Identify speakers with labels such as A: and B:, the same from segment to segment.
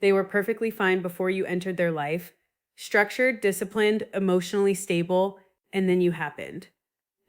A: They were perfectly fine before you entered their life, structured, disciplined, emotionally stable, and then you happened.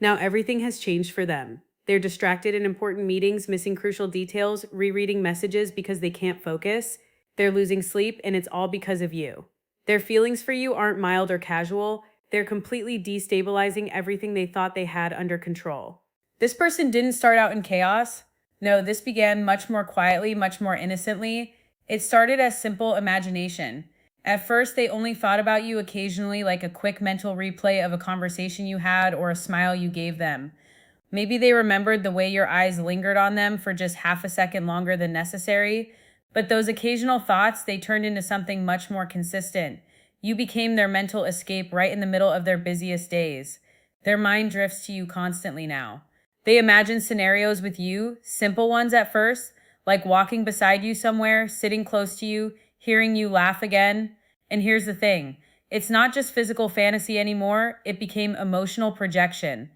A: Now everything has changed for them. They're distracted in important meetings, missing crucial details, rereading messages because they can't focus. They're losing sleep, and it's all because of you. Their feelings for you aren't mild or casual. They're completely destabilizing everything they thought they had under control. This person didn't start out in chaos. No, this began much more quietly, much more innocently. It started as simple imagination. At first, they only thought about you occasionally, like a quick mental replay of a conversation you had or a smile you gave them. Maybe they remembered the way your eyes lingered on them for just half a second longer than necessary. But those occasional thoughts, they turned into something much more consistent. You became their mental escape right in the middle of their busiest days. Their mind drifts to you constantly now. They imagine scenarios with you, simple ones at first, like walking beside you somewhere, sitting close to you, hearing you laugh again. And here's the thing, it's not just physical fantasy anymore, it became emotional projection.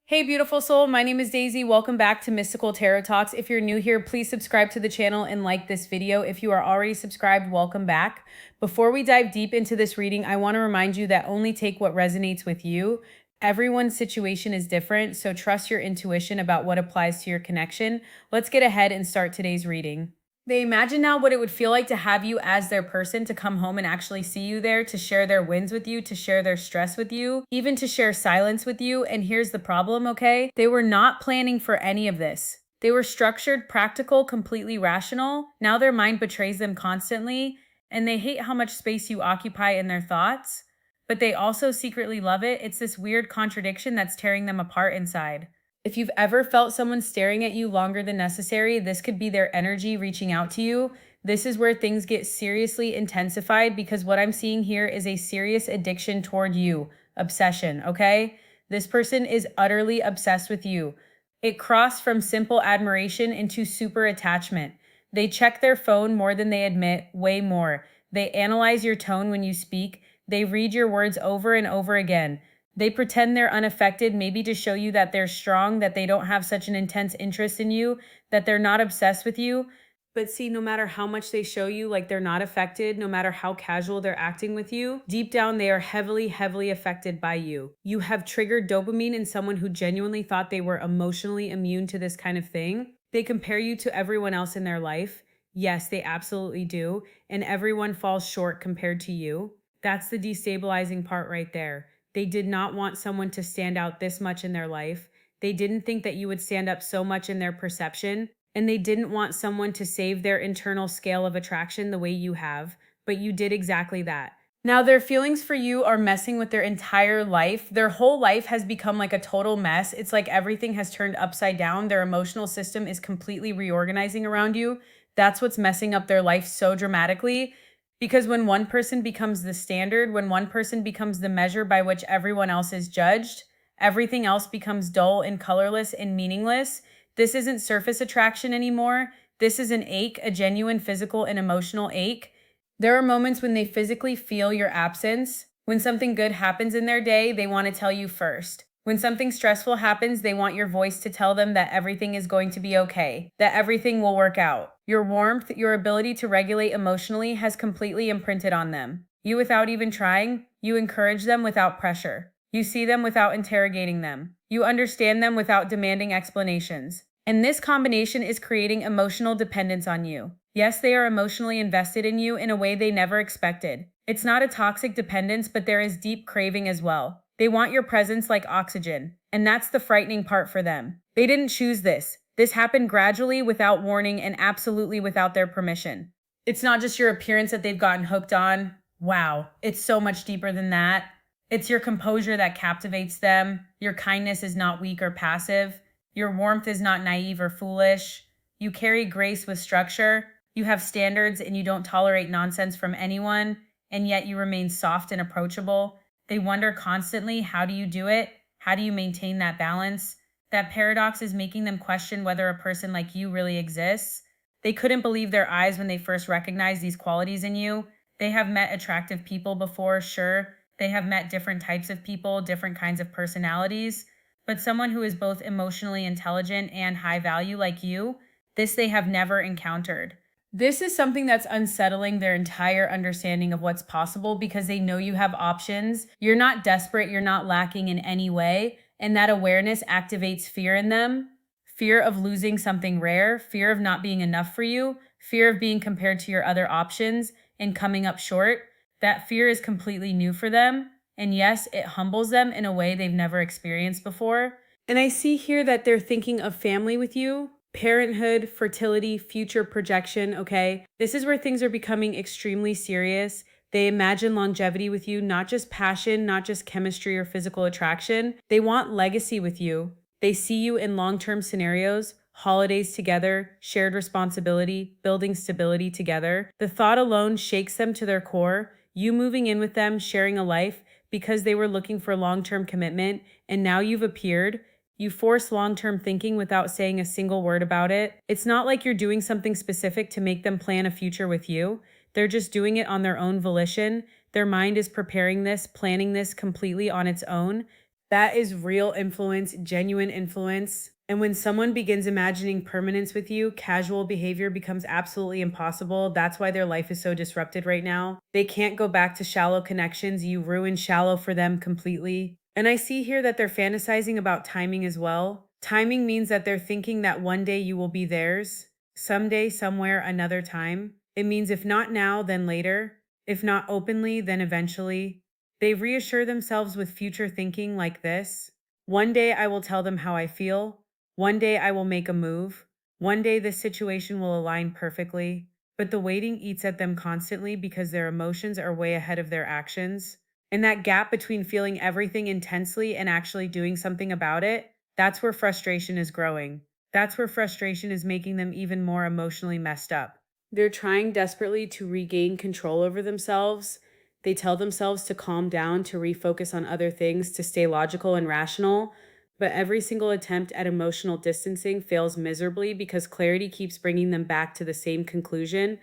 A: Hey, beautiful soul, my name is Daisy. Welcome back to Mystical Tarot Talks. If you're new here, please subscribe to the channel and like this video. If you are already subscribed, welcome back. Before we dive deep into this reading, I want to remind you that only take what resonates with you. Everyone's situation is different, so trust your intuition about what applies to your connection. Let's get ahead and start today's reading. They imagine now what it would feel like to have you as their person, to come home and actually see you there, to share their wins with you, to share their stress with you, even to share silence with you. And here's the problem, okay? They were not planning for any of this. They were structured, practical, completely rational. Now their mind betrays them constantly, and they hate how much space you occupy in their thoughts, but they also secretly love it. It's this weird contradiction that's tearing them apart inside. If you've ever felt someone staring at you longer than necessary, this could be their energy reaching out to you. This is where things get seriously intensified, because what I'm seeing here is a serious addiction toward you, obsession, okay? This person is utterly obsessed with you. It crossed from simple admiration into super attachment. They check their phone more than they admit, way more. They analyze your tone when you speak. They read your words over and over again. They pretend they're unaffected, maybe to show you that they're strong, that they don't have such an intense interest in you, that they're not obsessed with you. But see, no matter how much they show you like they're not affected, no matter how casual they're acting with you, deep down they are heavily, heavily affected by you. You have triggered dopamine in someone who genuinely thought they were emotionally immune to this kind of thing. They compare you to everyone else in their life. Yes, they absolutely do. And everyone falls short compared to you. That's the destabilizing part right there. They did not want someone to stand out this much in their life. They didn't think that you would stand up so much in their perception. And they didn't want someone to save their internal scale of attraction the way you have. But you did exactly that. Now, their feelings for you are messing with their entire life. Their whole life has become like a total mess. It's like everything has turned upside down. Their emotional system is completely reorganizing around you. That's what's messing up their life so dramatically. Because when one person becomes the standard, when one person becomes the measure by which everyone else is judged, everything else becomes dull and colorless and meaningless. This isn't surface attraction anymore. This is an ache, a genuine physical and emotional ache. There are moments when they physically feel your absence. When something good happens in their day, they want to tell you first. When something stressful happens, they want your voice to tell them that everything is going to be okay, that everything will work out. Your warmth, your ability to regulate emotionally has completely imprinted on them. You, without even trying, you encourage them without pressure. You see them without interrogating them. You understand them without demanding explanations. And this combination is creating emotional dependence on you. Yes, they are emotionally invested in you in a way they never expected. It's not a toxic dependence, but there is deep craving as well. They want your presence like oxygen, and that's the frightening part for them. They didn't choose this. This happened gradually, without warning, and absolutely without their permission. It's not just your appearance that they've gotten hooked on. Wow, it's so much deeper than that. It's your composure that captivates them. Your kindness is not weak or passive. Your warmth is not naive or foolish. You carry grace with structure. You have standards and you don't tolerate nonsense from anyone, and yet you remain soft and approachable. They wonder constantly, how do you do it? How do you maintain that balance? That paradox is making them question whether a person like you really exists. They couldn't believe their eyes when they first recognized these qualities in you. They have met attractive people before, sure. They have met different types of people, different kinds of personalities. But someone who is both emotionally intelligent and high value like you, this they have never encountered. This is something that's unsettling their entire understanding of what's possible because they know you have options. You're not desperate, you're not lacking in any way. And that awareness activates fear in them, fear of losing something rare, fear of not being enough for you, fear of being compared to your other options and coming up short. That fear is completely new for them. And yes, it humbles them in a way they've never experienced before. And I see here that they're thinking of family with you, parenthood, fertility, future projection, okay? This is where things are becoming extremely serious. They imagine longevity with you, not just passion, not just chemistry or physical attraction. They want legacy with you. They see you in long-term scenarios, holidays together, shared responsibility, building stability together. The thought alone shakes them to their core. You moving in with them, sharing a life because they were looking for long-term commitment, and now you've appeared. You force long-term thinking without saying a single word about it. It's not like you're doing something specific to make them plan a future with you. They're just doing it on their own volition. Their mind is preparing this, planning this completely on its own. That is real influence, genuine influence. And when someone begins imagining permanence with you, casual behavior becomes absolutely impossible. That's why their life is so disrupted right now. They can't go back to shallow connections. You ruin shallow for them completely. And I see here that they're fantasizing about timing as well. Timing means that they're thinking that one day you will be theirs, someday, somewhere, another time. It means if not now, then later. If not openly, then eventually. They reassure themselves with future thinking like this: one day I will tell them how I feel. One day I will make a move. One day this situation will align perfectly. But the waiting eats at them constantly because their emotions are way ahead of their actions. And that gap between feeling everything intensely and actually doing something about it, that's where frustration is growing. That's where frustration is making them even more emotionally messed up. They're trying desperately to regain control over themselves. They tell themselves to calm down, to refocus on other things, to stay logical and rational. But every single attempt at emotional distancing fails miserably because clarity keeps bringing them back to the same conclusion.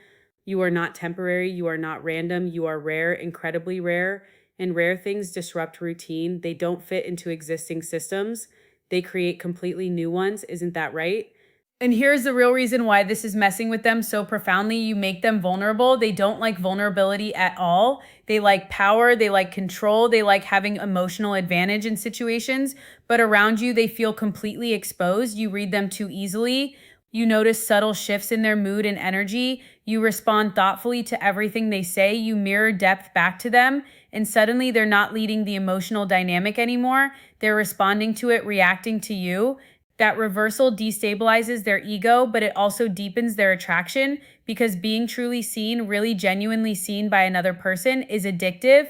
A: You are not temporary, you are not random, you are rare, incredibly rare. And rare things disrupt routine. They don't fit into existing systems. They create completely new ones. Isn't that right? And here's the real reason why this is messing with them so profoundly. You make them vulnerable. They don't like vulnerability at all. They like power. They like control. They like having emotional advantage in situations. But around you, they feel completely exposed. You read them too easily. You notice subtle shifts in their mood and energy. You respond thoughtfully to everything they say. You mirror depth back to them. And suddenly, they're not leading the emotional dynamic anymore. They're responding to it, reacting to you. That reversal destabilizes their ego, but it also deepens their attraction because being truly seen, really genuinely seen by another person is addictive.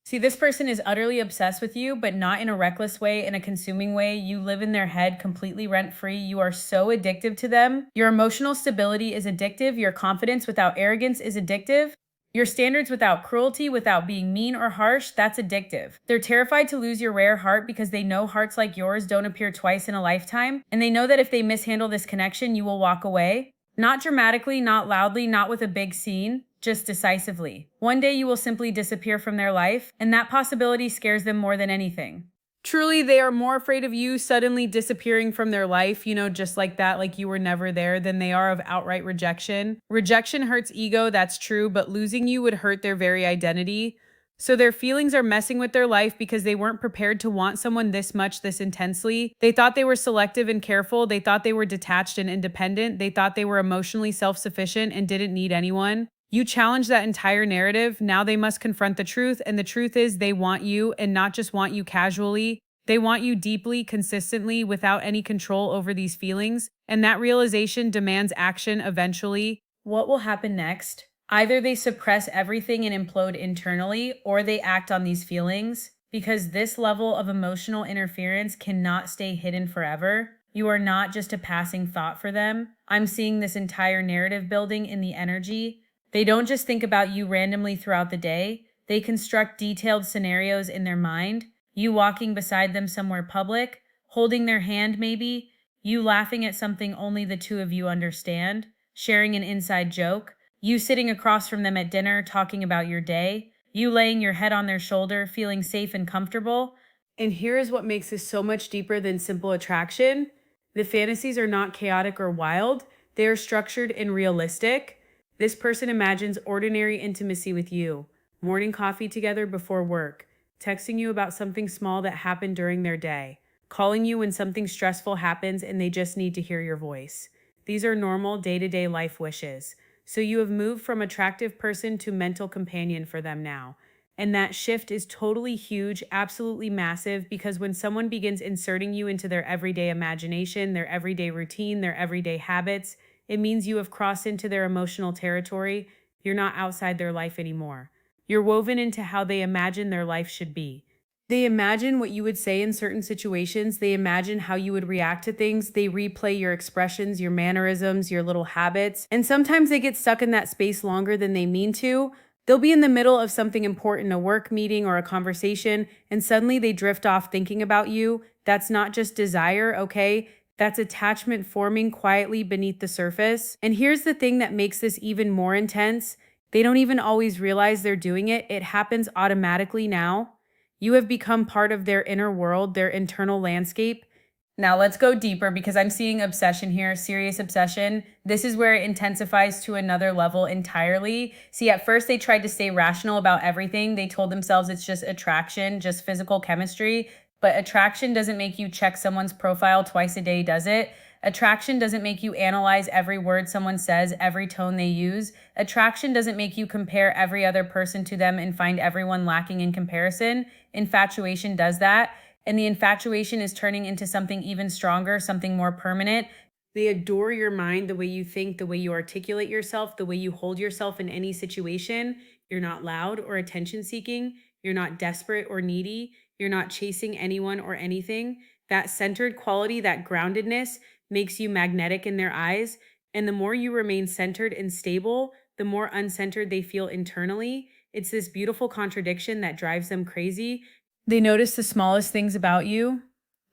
A: See, this person is utterly obsessed with you, but not in a reckless way, in a consuming way. You live in their head completely rent free. You are so addictive to them. Your emotional stability is addictive. Your confidence without arrogance is addictive. Your standards without cruelty, without being mean or harsh, that's addictive. They're terrified to lose your rare heart because they know hearts like yours don't appear twice in a lifetime, and they know that if they mishandle this connection, you will walk away. Not dramatically, not loudly, not with a big scene, just decisively. One day you will simply disappear from their life, and that possibility scares them more than anything. Truly, they are more afraid of you suddenly disappearing from their life, just like that, like you were never there, than they are of outright rejection. Rejection hurts ego, that's true, but losing you would hurt their very identity. So their feelings are messing with their life because they weren't prepared to want someone this much, this intensely. They thought they were selective and careful. They thought they were detached and independent. They thought they were emotionally self-sufficient and didn't need anyone. You challenge that entire narrative. Now they must confront the truth. And the truth is they want you, and not just want you casually. They want you deeply, consistently, without any control over these feelings. And that realization demands action eventually. What will happen next? Either they suppress everything and implode internally, or they act on these feelings, because this level of emotional interference cannot stay hidden forever. You are not just a passing thought for them. I'm seeing this entire narrative building in the energy. They don't just think about you randomly throughout the day. They construct detailed scenarios in their mind. You walking beside them somewhere public, holding their hand maybe, you laughing at something only the two of you understand, sharing an inside joke, you sitting across from them at dinner talking about your day, you laying your head on their shoulder, feeling safe and comfortable. And here is what makes this so much deeper than simple attraction. The fantasies are not chaotic or wild. They are structured and realistic. This person imagines ordinary intimacy with you, morning coffee together before work, texting you about something small that happened during their day, calling you when something stressful happens and they just need to hear your voice. These are normal day to day life wishes. So you have moved from attractive person to mental companion for them now. And that shift is totally huge, absolutely massive, because when someone begins inserting you into their everyday imagination, their everyday routine, their everyday habits, it means you have crossed into their emotional territory. You're not outside their life anymore. You're woven into how they imagine their life should be. They imagine what you would say in certain situations. They imagine how you would react to things. They replay your expressions, your mannerisms, your little habits. And sometimes they get stuck in that space longer than they mean to. They'll be in the middle of something important, a work meeting or a conversation, and suddenly they drift off thinking about you. That's not just desire, okay? That's attachment forming quietly beneath the surface. And here's the thing that makes this even more intense. They don't even always realize they're doing it. It happens automatically now. You have become part of their inner world, their internal landscape. Now let's go deeper because I'm seeing obsession here, serious obsession. This is where it intensifies to another level entirely. See, at first they tried to stay rational about everything. They told themselves it's just attraction, just physical chemistry. But attraction doesn't make you check someone's profile twice a day, does it? Attraction doesn't make you analyze every word someone says, every tone they use. Attraction doesn't make you compare every other person to them and find everyone lacking in comparison. Infatuation does that. And the infatuation is turning into something even stronger, something more permanent. They adore your mind, the way you think, the way you articulate yourself, the way you hold yourself in any situation. You're not loud or attention seeking. You're not desperate or needy. You're not chasing anyone or anything. That centered quality, that groundedness makes you magnetic in their eyes. And the more you remain centered and stable, the more uncentered they feel internally. It's this beautiful contradiction that drives them crazy. They notice the smallest things about you,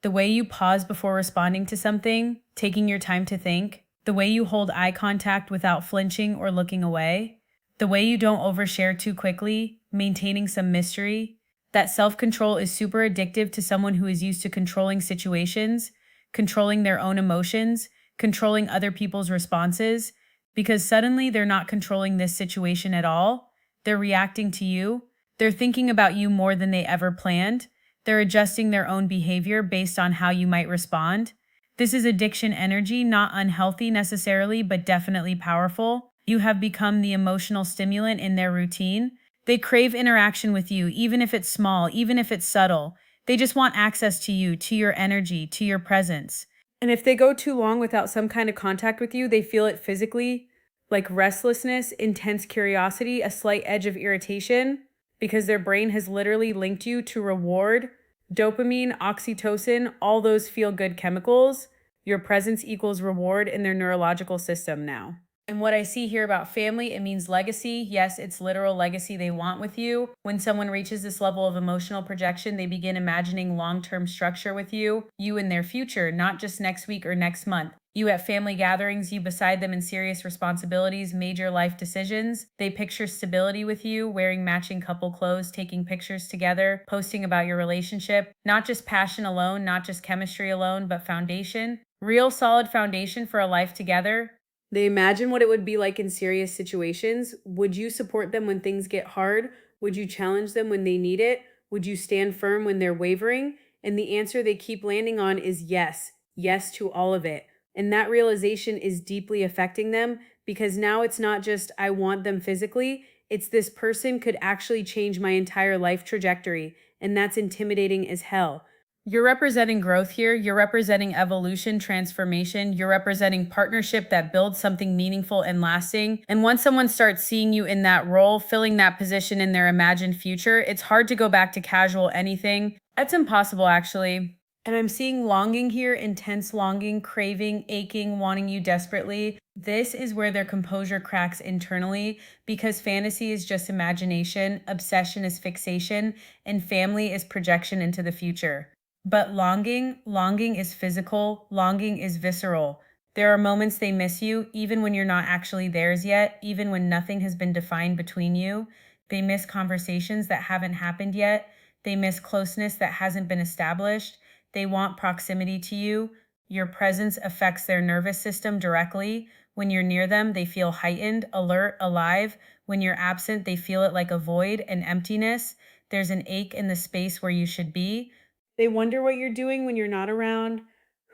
A: the way you pause before responding to something, taking your time to think, the way you hold eye contact without flinching or looking away, the way you don't overshare too quickly, maintaining some mystery. That self-control is super addictive to someone who is used to controlling situations, controlling their own emotions, controlling other people's responses, because suddenly they're not controlling this situation at all. They're reacting to you. They're thinking about you more than they ever planned. They're adjusting their own behavior based on how you might respond. This is addiction energy, not unhealthy necessarily, but definitely powerful. You have become the emotional stimulant in their routine. They crave interaction with you, even if it's small, even if it's subtle. They just want access to you, to your energy, to your presence. And if they go too long without some kind of contact with you, they feel it physically, like restlessness, intense curiosity, a slight edge of irritation, because their brain has literally linked you to reward, dopamine, oxytocin, all those feel good chemicals. Your presence equals reward in their neurological system now. And what I see here about family, it means legacy. Yes, it's literal legacy they want with you. When someone reaches this level of emotional projection, they begin imagining long-term structure with you in their future, not just next week or next month. You at family gatherings, you beside them in serious responsibilities, major life decisions. They picture stability with you, wearing matching couple clothes, taking pictures together, posting about your relationship. Not just passion alone, not just chemistry alone, but foundation. Real solid foundation for a life together. They imagine what it would be like in serious situations. Would you support them when things get hard? Would you challenge them when they need it? Would you stand firm when they're wavering? And the answer they keep landing on is yes, yes to all of it. And that realization is deeply affecting them because now it's not just I want them physically, it's this person could actually change my entire life trajectory. And that's intimidating as hell. You're representing growth here. You're representing evolution, transformation. You're representing partnership that builds something meaningful and lasting. And once someone starts seeing you in that role, filling that position in their imagined future, it's hard to go back to casual anything. That's impossible, actually. And I'm seeing longing here, intense longing, craving, aching, wanting you desperately. This is where their composure cracks internally because fantasy is just imagination, obsession is fixation, and family is projection into the future. But longing is physical, longing is visceral. There are moments they miss you, even when you're not actually theirs yet, even when nothing has been defined between you. They miss conversations that haven't happened yet. They miss closeness that hasn't been established. They want proximity to you. Your presence affects their nervous system directly. When you're near them, they feel heightened, alert, alive. When you're absent, they feel it like a void, an emptiness. There's an ache in the space where you should be. They wonder what you're doing when you're not around,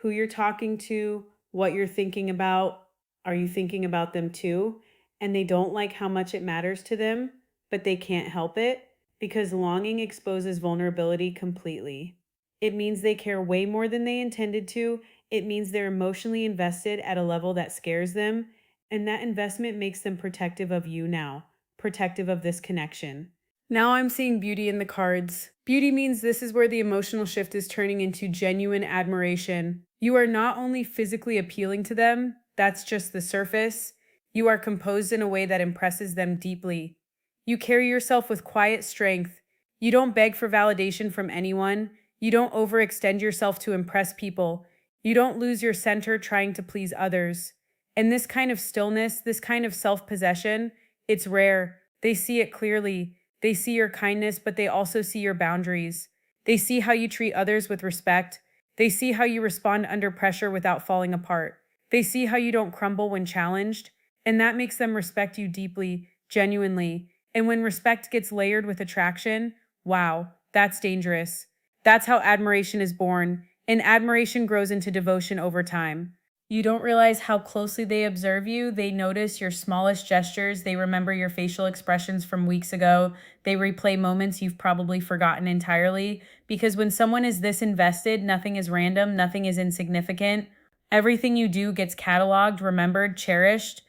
A: who you're talking to, what you're thinking about. Are you thinking about them too? And they don't like how much it matters to them, but they can't help it because longing exposes vulnerability completely. It means they care way more than they intended to. It means they're emotionally invested at a level that scares them. And that investment makes them protective of you now, protective of this connection. Now I'm seeing beauty in the cards. Beauty means this is where the emotional shift is turning into genuine admiration. You are not only physically appealing to them, that's just the surface. You are composed in a way that impresses them deeply. You carry yourself with quiet strength. You don't beg for validation from anyone. You don't overextend yourself to impress people. You don't lose your center trying to please others. And this kind of stillness, this kind of self-possession, it's rare. They see it clearly. They see your kindness, but they also see your boundaries. They see how you treat others with respect. They see how you respond under pressure without falling apart. They see how you don't crumble when challenged. And that makes them respect you deeply, genuinely. And when respect gets layered with attraction, wow, that's dangerous. That's how admiration is born, and admiration grows into devotion over time. You don't realize how closely they observe you. They notice your smallest gestures. They remember your facial expressions from weeks ago. They replay moments you've probably forgotten entirely. Because when someone is this invested, nothing is random, nothing is insignificant. Everything you do gets cataloged, remembered, cherished.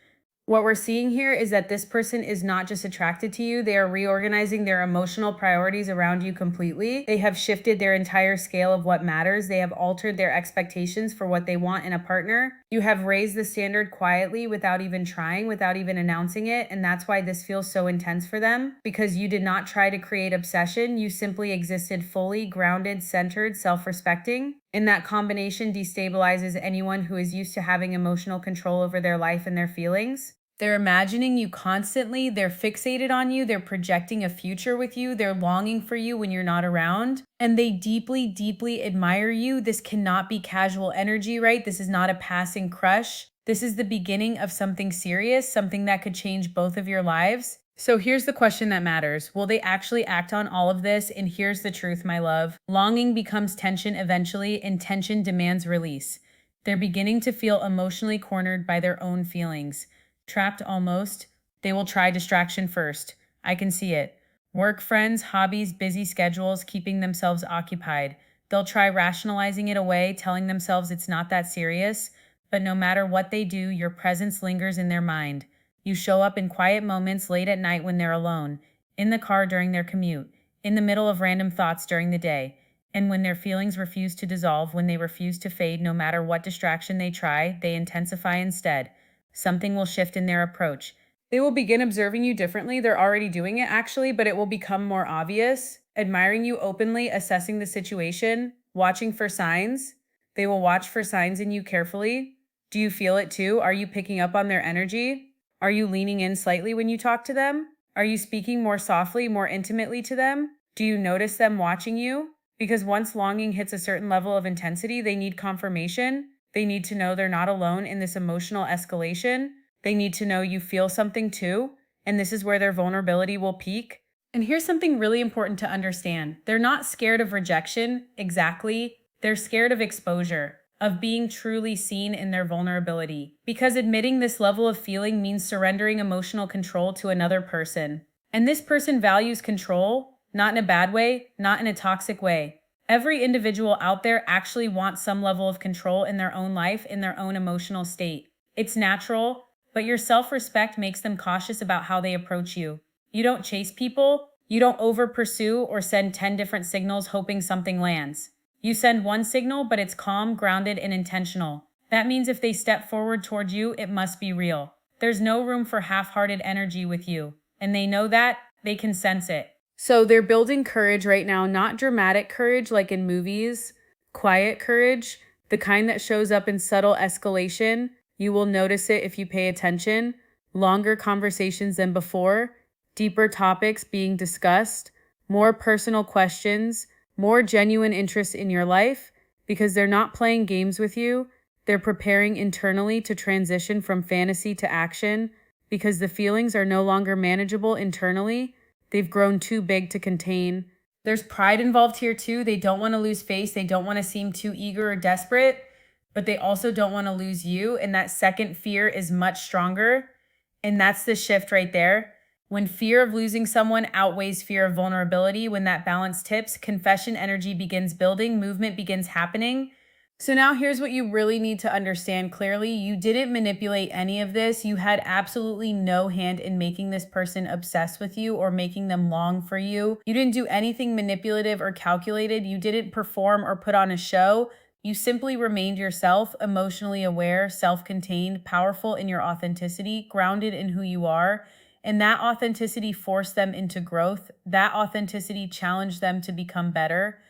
A: What we're seeing here is that this person is not just attracted to you, they are reorganizing their emotional priorities around you completely. They have shifted their entire scale of what matters. They have altered their expectations for what they want in a partner. You have raised the standard quietly without even trying, without even announcing it. And that's why this feels so intense for them, because you did not try to create obsession. You simply existed fully grounded, centered, self-respecting. And that combination destabilizes anyone who is used to having emotional control over their life and their feelings. They're imagining you constantly, they're fixated on you, they're projecting a future with you, they're longing for you when you're not around, and they deeply, deeply admire you. This cannot be casual energy, right? This is not a passing crush. This is the beginning of something serious, something that could change both of your lives. So here's the question that matters. Will they actually act on all of this? And here's the truth, my love. Longing becomes tension eventually, and tension demands release. They're beginning to feel emotionally cornered by their own feelings. Trapped almost. They will try distraction first. I can see it. Work, friends, hobbies, busy schedules, keeping themselves occupied. They'll try rationalizing it away, telling themselves it's not that serious. But no matter what they do, your presence lingers in their mind. You show up in quiet moments late at night when they're alone, in the car during their commute, in the middle of random thoughts during the day. And when their feelings refuse to dissolve, when they refuse to fade, no matter what distraction they try, they intensify instead. Something will shift in their approach. They will begin observing you differently. They're already doing it actually, but it will become more obvious. Admiring you openly, assessing the situation, watching for signs. They will watch for signs in you carefully. Do you feel it too? Are you picking up on their energy? Are you leaning in slightly when you talk to them? Are you speaking more softly, more intimately to them? Do you notice them watching you? Because once longing hits a certain level of intensity, they need confirmation. They need to know they're not alone in this emotional escalation. They need to know you feel something too, and this is where their vulnerability will peak. And here's something really important to understand. They're not scared of rejection, exactly. They're scared of exposure, of being truly seen in their vulnerability. Because admitting this level of feeling means surrendering emotional control to another person. And this person values control, not in a bad way, not in a toxic way. Every individual out there actually wants some level of control in their own life, in their own emotional state. It's natural, but your self-respect makes them cautious about how they approach you. You don't chase people, you don't over-pursue or send 10 different signals hoping something lands. You send one signal, but it's calm, grounded, and intentional. That means if they step forward toward you, it must be real. There's no room for half-hearted energy with you, and they know that, they can sense it. So they're building courage right now, not dramatic courage like in movies, quiet courage, the kind that shows up in subtle escalation. You will notice it if you pay attention. Longer conversations than before, deeper topics being discussed, more personal questions, more genuine interest in your life, because they're not playing games with you. They're preparing internally to transition from fantasy to action because the feelings are no longer manageable internally. They've grown too big to contain. There's pride involved here too. They don't want to lose face. They don't want to seem too eager or desperate, but they also don't want to lose you. And that second fear is much stronger. And that's the shift right there. When fear of losing someone outweighs fear of vulnerability, when that balance tips, confession energy begins building, movement begins happening. So now here's what you really need to understand clearly. You didn't manipulate any of this. You had absolutely no hand in making this person obsessed with you or making them long for you. You didn't do anything manipulative or calculated. You didn't perform or put on a show. You simply remained yourself, emotionally aware, self-contained, powerful in your authenticity, grounded in who you are. And that authenticity forced them into growth. That authenticity challenged them to become better.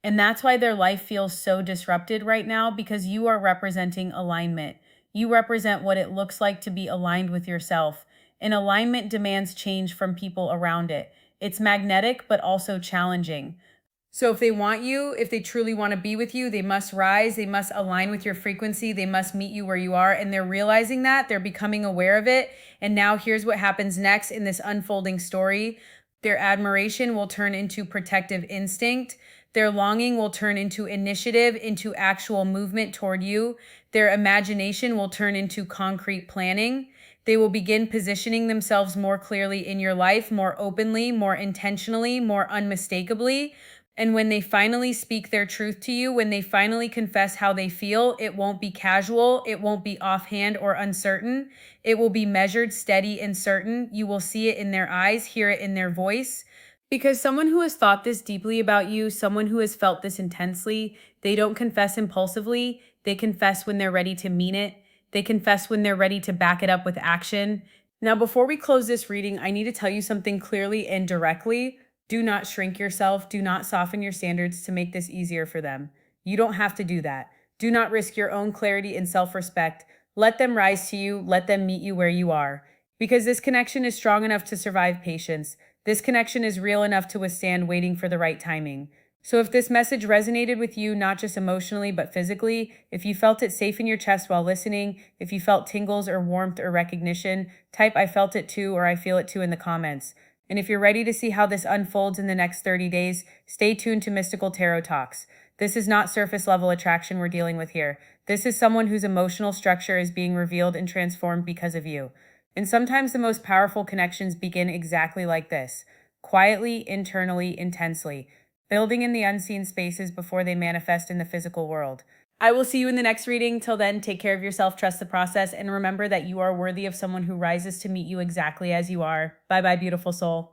A: And that's why their life feels so disrupted right now, because you are representing alignment. You represent what it looks like to be aligned with yourself. And alignment demands change from people around it. It's magnetic, but also challenging. So if they want you, if they truly want to be with you, they must rise, they must align with your frequency, they must meet you where you are. And they're realizing that, they're becoming aware of it. And now here's what happens next in this unfolding story. Their admiration will turn into protective instinct. Their longing will turn into initiative, into actual movement toward you. Their imagination will turn into concrete planning. They will begin positioning themselves more clearly in your life, more openly, more intentionally, more unmistakably. And when they finally speak their truth to you, when they finally confess how they feel, it won't be casual, it won't be offhand or uncertain. It will be measured, steady, and certain. You will see it in their eyes, hear it in their voice. Because someone who has thought this deeply about you, someone who has felt this intensely, they don't confess impulsively. They confess when they're ready to mean it. They confess when they're ready to back it up with action. Now, before we close this reading, I need to tell you something clearly and directly. Do not shrink yourself. Do not soften your standards to make this easier for them. You don't have to do that. Do not risk your own clarity and self-respect. Let them rise to you. Let them meet you where you are. Because this connection is strong enough to survive patience. This connection is real enough to withstand waiting for the right timing. So if this message resonated with you, not just emotionally, but physically, if you felt it safe in your chest while listening, if you felt tingles or warmth or recognition, type "I felt it too" or "I feel it too" in the comments. And if you're ready to see how this unfolds in the next 30 days, stay tuned to Mystical Tarot Talks. This is not surface level attraction we're dealing with here. This is someone whose emotional structure is being revealed and transformed because of you. And sometimes the most powerful connections begin exactly like this, quietly, internally, intensely, building in the unseen spaces before they manifest in the physical world. I will see you in the next reading. Till then, take care of yourself, trust the process, and remember that you are worthy of someone who rises to meet you exactly as you are. Bye-bye, beautiful soul.